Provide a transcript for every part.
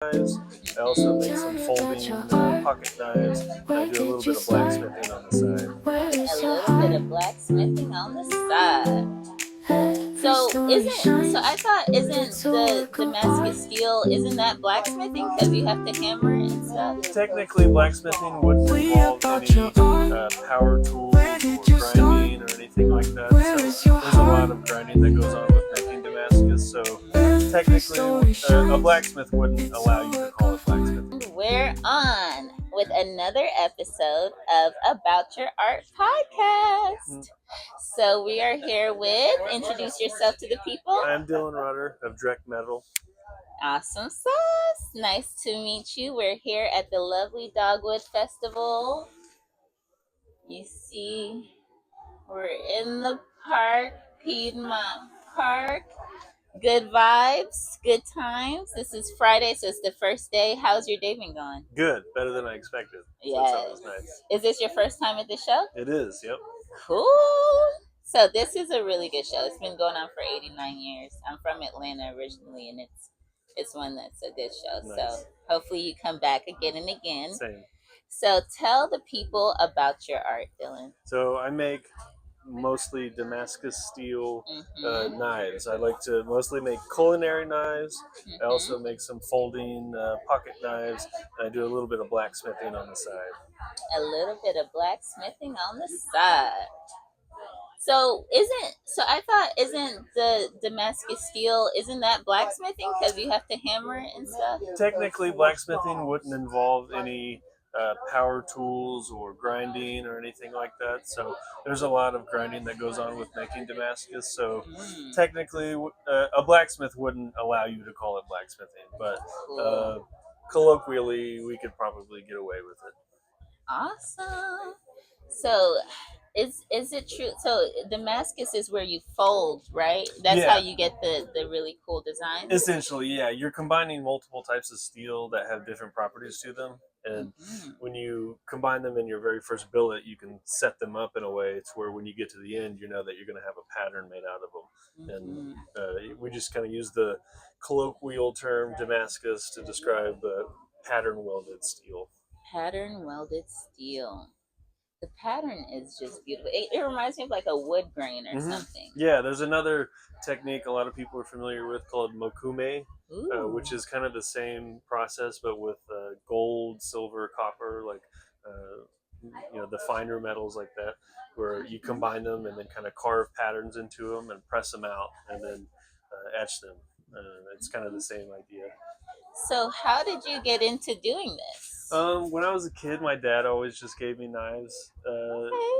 knives. I also make some folding pocket knives. And I do a little bit of blacksmithing on the side. A little bit of blacksmithing on the side. So I thought isn't the Damascus steel isn't that blacksmithing because you have to hammer it and stuff? Technically, blacksmithing wouldn't involve any power tools or grinding or anything like that. So there's a lot of grinding that goes on with making Damascus. So technically, a blacksmith wouldn't allow you to call it blacksmithing. We're on with another episode of About Your Art podcast. So we are here with, introduce yourself to the people. I'm Dylan Rutter of Dreck Metal. Awesome sauce. Nice to meet you. We're here at the lovely Dogwood Festival. You see, we're in the park, Piedmont Park. Good vibes, good times. This is Friday, so it's the first day. How's your day been going? Good, better than I expected. Yes. That's always nice. Is this your first time at the show? It is, yep. Cool. So this is a really good show. It's been going on for 89 years. I'm from Atlanta originally, and it's one that's a good show. Nice. So hopefully you come back again and again. Same. So tell the people about your art, Dylan. So I make mostly Damascus steel knives. I like to mostly make culinary knives. I also make some folding pocket knives, and I do a little bit of blacksmithing on the side. A little bit of blacksmithing on the side. So I thought isn't the Damascus steel isn't that blacksmithing because you have to hammer it and stuff? Technically, blacksmithing wouldn't involve any power tools or grinding or anything like that. So there's a lot of grinding that goes on with making Damascus. So technically, a blacksmith wouldn't allow you to call it blacksmithing, but colloquially, we could probably get away with it. Awesome. So is it true? So Damascus is where you fold, right? That's how you get the really cool designs? Essentially, yeah. You're combining multiple types of steel that have different properties to them. And when you combine them in your very first billet, you can set them up in a way to where when you get to the end, you know that you're going to have a pattern made out of them. And we just kind of use the colloquial term Damascus to describe pattern welded steel. Pattern welded steel. The pattern is just beautiful. It reminds me of like a wood grain or something. Yeah, there's another technique a lot of people are familiar with called mokume, which is kind of the same process but with gold, silver, copper, like the finer metals like that, where you combine them and then kind of carve patterns into them and press them out and then etch them. It's kind of the same idea. So how did you get into doing this? When I was a kid, my dad always just gave me knives.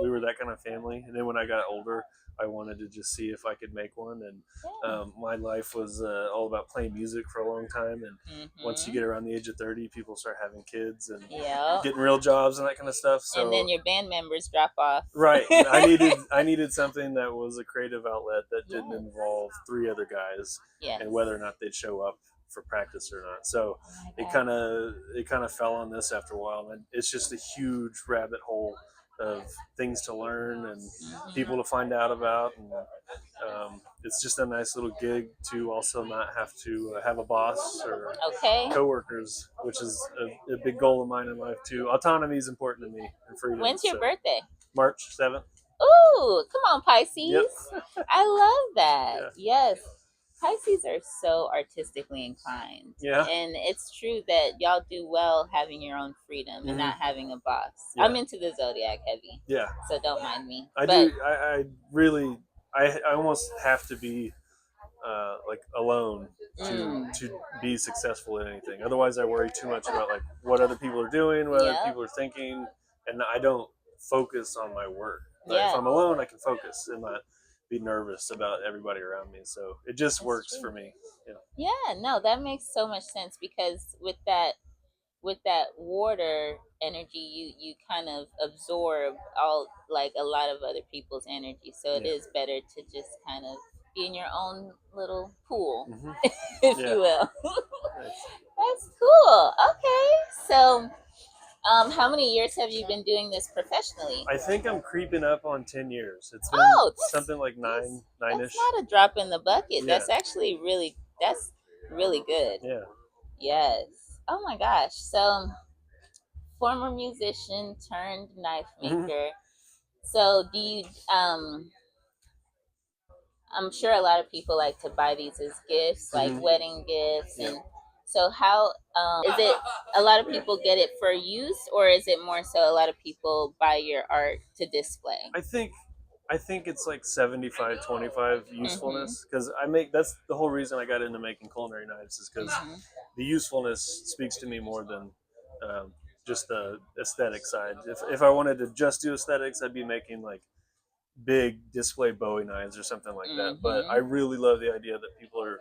We were that kind of family. And then when I got older, I wanted to just see if I could make one. And my life was all about playing music for a long time. And once you get around the age of 30, people start having kids and getting real jobs and that kind of stuff. So, and then your band members drop off. Right. I needed something that was a creative outlet that didn't involve three other guys and whether or not they'd show up for practice or not. So it kind of fell on this after a while, and it's just a huge rabbit hole of things to learn and people to find out about, and it's just a nice little gig to also not have to have a boss or coworkers, which is a big goal of mine in life too. Autonomy is important to me and freedom. When's your birthday? March 7th. Ooh, come on, Pisces. Yep. I love that. Yeah. Yes. Pisces are so artistically inclined. Yeah. And it's true that y'all do well having your own freedom and not having a boss. Yeah. I'm into the zodiac heavy. Yeah. So don't mind me. I almost have to be like alone to be successful in anything. Otherwise I worry too much about like what other people are doing, what other people are thinking, and I don't focus on my work. If I'm alone, I can focus and not be nervous about everybody around me. So it just works for me. Yeah, no, that makes so much sense because with that water energy, you kind of absorb all like a lot of other people's energy. So it is better to just kind of be in your own little pool, if you will. That's cool. Okay, so how many years have you been doing this professionally? I think I'm creeping up on 10 years. It's been something like nine-ish. That's not a drop in the bucket. Yeah. That's actually really good. Yeah. Yes. Oh my gosh. So, former musician turned knife maker. So, do you I'm sure a lot of people like to buy these as gifts, like wedding gifts, and so how is it? A lot of people get it for use, or is it more so a lot of people buy your art to display? I think it's like 75-25 usefulness, because that's the whole reason I got into making culinary knives, is because the usefulness speaks to me more than just the aesthetic side. If I wanted to just do aesthetics, I'd be making like big display Bowie knives or something like that. But I really love the idea that people are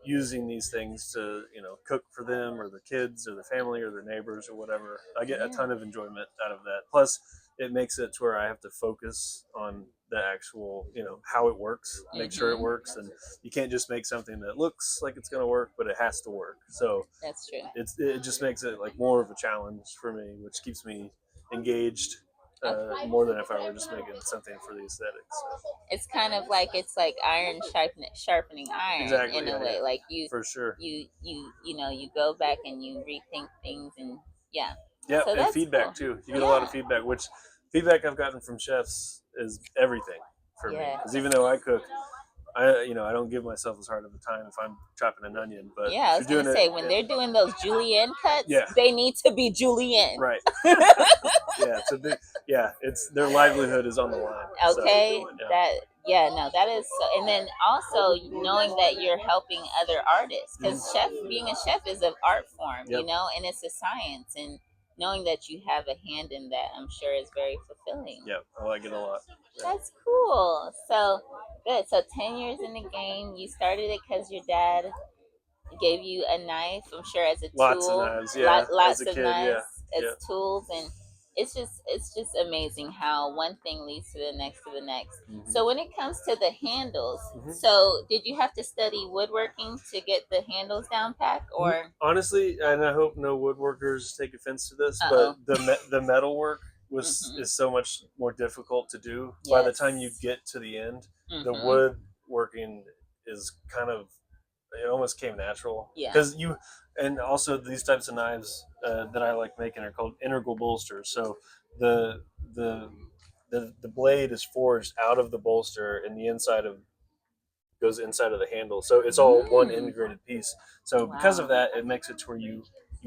using these things to, cook for them or their kids or their family or their neighbors or whatever. I get a ton of enjoyment out of that. Plus, it makes it to where I have to focus on the actual, how it works, make sure it works, and you can't just make something that looks like it's going to work, but it has to work. So that's true. It just makes it like more of a challenge for me, which keeps me engaged more than if I were just making something for the aesthetics. So. It's kind of like iron sharpening iron, exactly, in a way. Like you, for sure, you you go back and you rethink things, and yeah, so and feedback too. You get a lot of feedback, which feedback I've gotten from chefs is everything for me. Because even though I cook, I don't give myself as hard of a time if I'm chopping an onion. But I was gonna say when they're doing those julienne cuts, they need to be julienne. Right. It's a big. It's their livelihood is on the line. Okay, so, that is so. And then also knowing that you're helping other artists, because being a chef is an art form, and it's a science, and knowing that you have a hand in that, I'm sure is very fulfilling. Yep, I like it a lot. That's cool. So good. So 10 years in the game, you started it because your dad gave you a knife. I'm sure as a lots tool. Lots of knives, lots of knives as tools, and it's just amazing how one thing leads to the next to the next. So when it comes to the handles, so did you have to study woodworking to get the handles down pat, or honestly, and I hope no woodworkers take offense to this, but the metal work is so much more difficult to do. By the time you get to the end, the woodworking is kind of, it almost came natural, because and also these types of knives that I like making are called integral bolsters. So the blade is forged out of the bolster, and the inside goes inside of the handle, so it's all one integrated piece. So because of that, it makes it to where you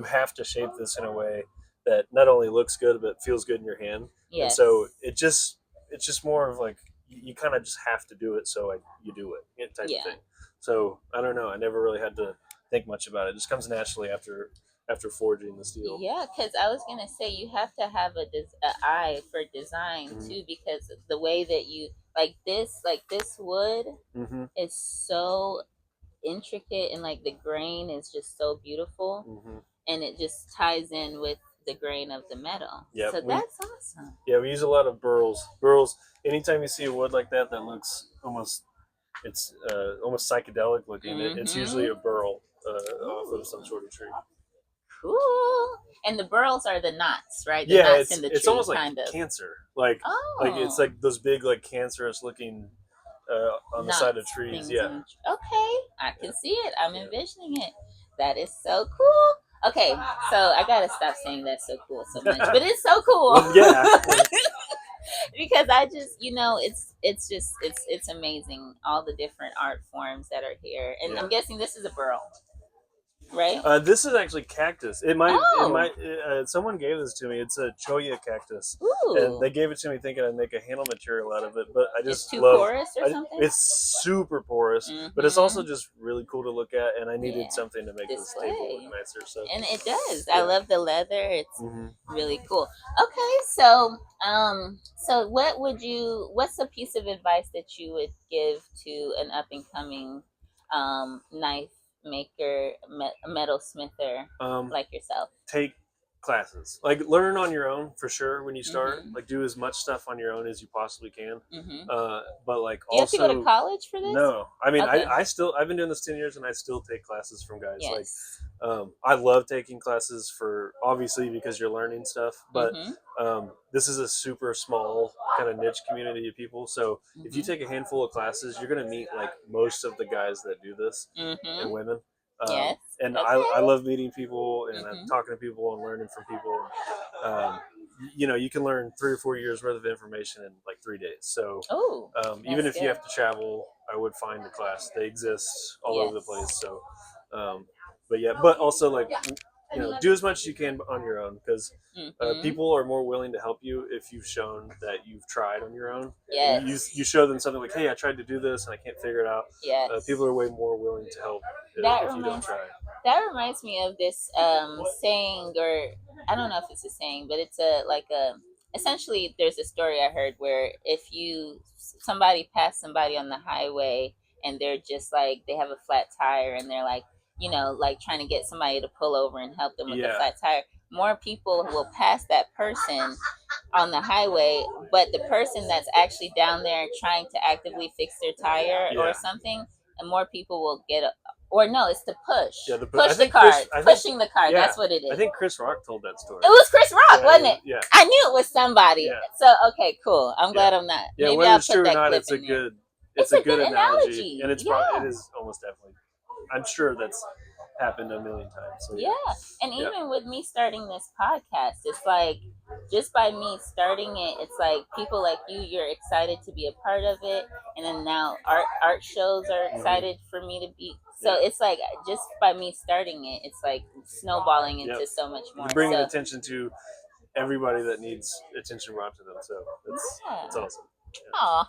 have to shape this in a way that not only looks good but feels good in your hand. And so it's just more of like you kind of just have to do it, so like you do it type of thing. So I don't know, I never really had to think much about it. It just comes naturally after forging the steel. Yeah, because I was gonna say you have to have an eye for design too, because the way that you like this wood is so intricate, and like the grain is just so beautiful, and it just ties in with the grain of the metal. Yeah, so that's awesome. Yeah, we use a lot of burls. Anytime you see a wood like that looks almost psychedelic looking, it's usually a burl off of some sort of tree. Cool. And the burls are the knots, right? The knots in the tree, it's almost like kind of cancer. Like it's like those big, like cancerous looking on the side of trees. Yeah. Okay, I can see it. I'm envisioning it. That is so cool. Okay, so I gotta stop saying that's so cool so much, but it's so cool. Well, because I just, it's amazing, all the different art forms that are here, and I'm guessing this is a burl. Right. This is actually cactus. It might. Someone gave this to me. It's a cholla cactus. Ooh. And they gave it to me thinking I'd make a handle material out of it, but I just it's too porous or something. It's super porous, but it's also just really cool to look at. And I needed something to make this table look nicer. So. And it does. I love the leather. It's really cool. Okay, so so what's a piece of advice that you would give to an up and coming knife maker, metal smither like yourself? Take classes, like learn on your own for sure when you start. Like do as much stuff on your own as you possibly can. But like you have to go to college for this? No, I mean I've been doing this 10 years and I still take classes from guys. Like I love taking classes for, obviously, because you're learning stuff, but this is a super small kind of niche community of people. So if you take a handful of classes, you're going to meet like most of the guys that do this and women. Yes. And Okay. I love meeting people and talking to people and learning from people. You can learn 3 or 4 years worth of information in like 3 days. So even if you have to travel, I would find the class. They exist all over the place. So, but also like, do as much as you can on your own, because people are more willing to help you if you've shown that you've tried on your own. Yes. You show them something like, hey, I tried to do this and I can't figure it out. Yes. People are way more willing to help if you don't try. That reminds me of this saying, or I don't know if it's a saying, but it's essentially there's a story I heard where if somebody passed somebody on the highway and they're just like, they have a flat tire and they're like, like trying to get somebody to pull over and help them with the flat tire, more people will pass that person on the highway, but the person that's actually down there trying to actively fix their tire or something, and more people will get or no, it's to push. Yeah, push the car. Pushing the car. That's what it is. I think Chris Rock told that story. It was Chris Rock, wasn't it? Yeah. I knew it was somebody. Yeah. So, okay, cool. I'm glad I'm not. Yeah, whether it's true or not, it's a good analogy. And it is almost definitely. I'm sure that's happened a million times. So, and even with me starting this podcast, it's like, just by me starting it, it's like people like you're excited to be a part of it, and then now art shows are excited for me to be. So it's like, just by me starting it, it's like snowballing into so much more. You're bringing attention to everybody that needs attention brought to them. So it's awesome. Oh,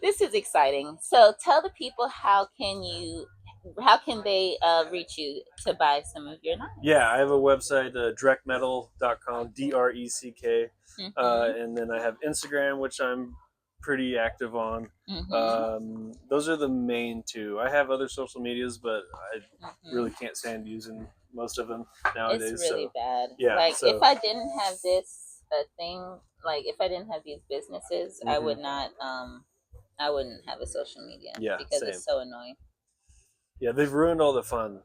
this is exciting. So tell the people, how can they reach you to buy some of your knives? Yeah, I have a website, dreckmetal.com, DRECK. And then I have Instagram, which I'm pretty active on. Those are the main two. I have other social medias, but I really can't stand using most of them nowadays. It's really bad. Yeah, like, if I didn't have this thing, like if I didn't have these businesses, I would not. I wouldn't have a social media because it's so annoying. Yeah, they've ruined all the fun.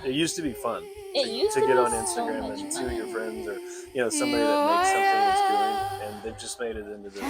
It used to be fun to get on Instagram and see your friends or somebody that makes something that's good, and they've just made it into this.